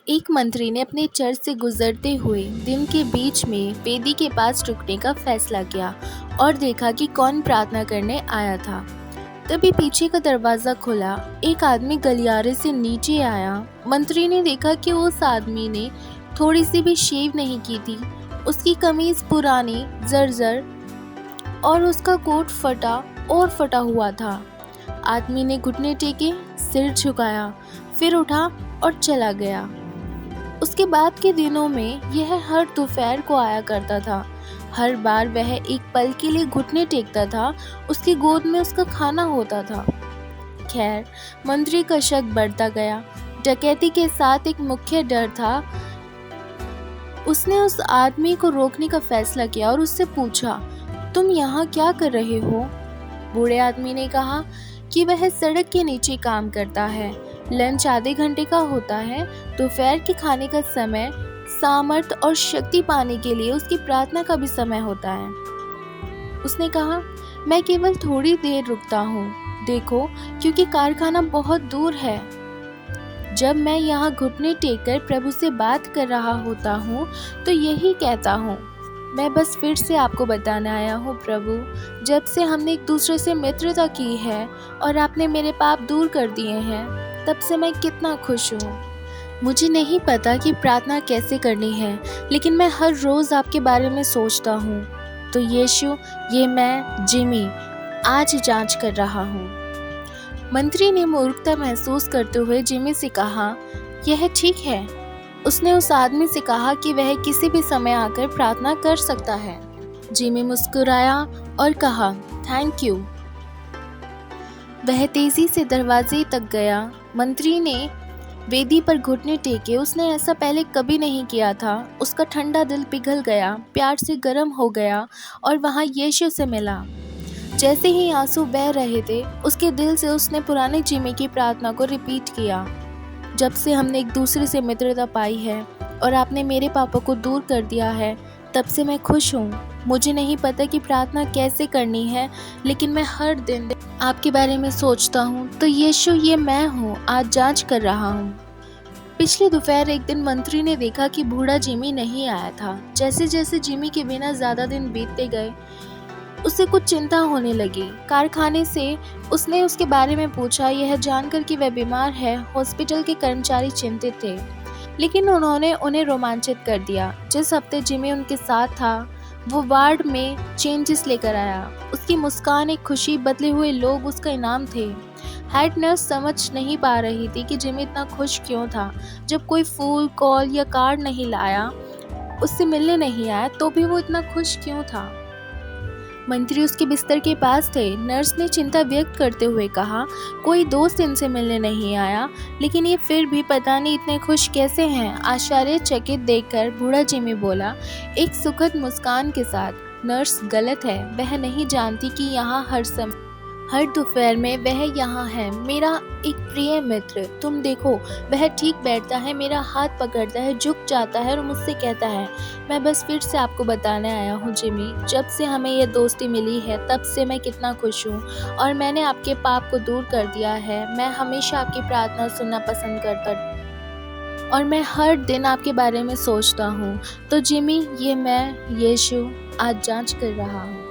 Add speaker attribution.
Speaker 1: एक मंत्री ने अपने चर्च से गुजरते हुए दिन के बीच में वेदी के पास रुकने का फैसला किया और देखा कि कौन प्रार्थना करने आया था। तभी पीछे का दरवाजा खुला, एक आदमी गलियारे से नीचे आया। मंत्री ने देखा कि उस आदमी ने थोड़ी सी भी शेव नहीं की थी। उसकी कमीज पुरानी, जर्जर और उसका कोट फटा हुआ था। आदमी ने घुटने टेके, सिर झुकाया, फिर उठा और चला गया। उसके बाद के दिनों में यह हर दोपहर को आया करता था। हर बार वह एक पल के लिए घुटने टेकता था। उसकी गोद में उसका खाना होता था। खैर, मंत्री का शक बढ़ता गया। डकैती के साथ एक मुख्य डर था। उसने उस आदमी को रोकने का फैसला किया और उससे पूछा, तुम यहाँ क्या कर रहे हो? बूढ़े आदमी ने कहा कि वह सड़क के नीचे काम करता है। लंच आधे घंटे का होता है। दोपहर के खाने का समय सामर्थ और शक्ति पाने के लिए उसकी प्रार्थना का भी समय होता है। उसने कहा, मैं केवल थोड़ी देर रुकता हूँ, देखो, क्योंकि कारखाना बहुत दूर है। जब मैं यहाँ घुटने टेककर प्रभु से बात कर रहा होता हूँ तो यही कहता हूँ, मैं बस फिर से आपको बताने आया हूँ प्रभु, जब से हमने एक दूसरे से मित्रता की है और आपने मेरे पाप दूर कर दिए हैं, तब से मैं कितना खुश हूँ। मुझे नहीं पता कि प्रार्थना कैसे करनी है, लेकिन मैं हर रोज़ आपके बारे में सोचता हूँ। तो यीशु, ये मैं जिमी आज जांच कर रहा हूँ। मंत्री ने मूर्खता महसूस करते हुए जिमी से कहा, यह ठीक है। उसने उस आदमी से कहा कि वह किसी भी समय आकर प्रार्थना कर सकता है। जिमी मुस्कुराया और कहा, थैंक यू। वह तेजी से दरवाजे तक गया। मंत्री ने वेदी पर घुटने टेके। उसने ऐसा पहले कभी नहीं किया था। उसका ठंडा दिल पिघल गया, प्यार से गर्म हो गया और वहाँ यीशु से मिला। जैसे ही आंसू बह रहे थे, उसके दिल से उसने पुराने जिमी की प्रार्थना को रिपीट किया, जब से हमने एक दूसरे से मित्रता पाई है और आपने मेरे पापों को दूर कर दिया है, तब से मैं खुश हूँ। मुझे नहीं पता कि प्रार्थना कैसे करनी है, लेकिन मैं हर दिन आपके बारे में सोचता हूँ। तो यीशु, ये मैं हूँ, आज जांच कर रहा हूँ। पिछले दोपहर एक दिन मंत्री ने देखा कि बूढ़ा जिमी नहीं आया था। जैसे जैसे जिमी के बिना ज़्यादा दिन बीतते गए, उसे कुछ चिंता होने लगी। कारखाने से उसने उसके बारे में पूछा। यह जानकर कि वह बीमार है, हॉस्पिटल के कर्मचारी चिंतित थे, लेकिन उन्होंने उन्हें रोमांचित कर दिया। जिस हफ्ते जिमी उनके साथ था, वो वार्ड में चेंजेस लेकर आया। उसकी मुस्कान एक खुशी, बदले हुए लोग उसका इनाम थे। हेड नर्स समझ नहीं पा रही थी कि जिमी इतना खुश क्यों था। जब कोई फूल, कॉल या कार्ड नहीं लाया, उससे मिलने नहीं आया, तो भी वो इतना खुश क्यों था? मंत्री उसके बिस्तर के पास थे। नर्स ने चिंता व्यक्त करते हुए कहा, कोई दोस्त इनसे मिलने नहीं आया, लेकिन ये फिर भी पता नहीं इतने खुश कैसे हैं। आश्चर्यचकित देखकर बूढ़ा जिमी बोला, एक सुखद मुस्कान के साथ, नर्स गलत है। वह नहीं जानती कि यहाँ हर दोपहर में वह यहाँ है, मेरा एक प्रिय मित्र। तुम देखो, वह ठीक बैठता है, मेरा हाथ पकड़ता है, झुक जाता है और मुझसे कहता है, मैं बस फिर से आपको बताने आया हूँ जिमी, जब से हमें यह दोस्ती मिली है, तब से मैं कितना खुश हूँ और मैंने आपके पाप को दूर कर दिया है। मैं हमेशा आपकी प्रार्थना सुनना पसंद करता और मैं हर दिन आपके बारे में सोचता हूँ। तो जिमी, ये मैं यीशु आज जांच कर रहा हूँ।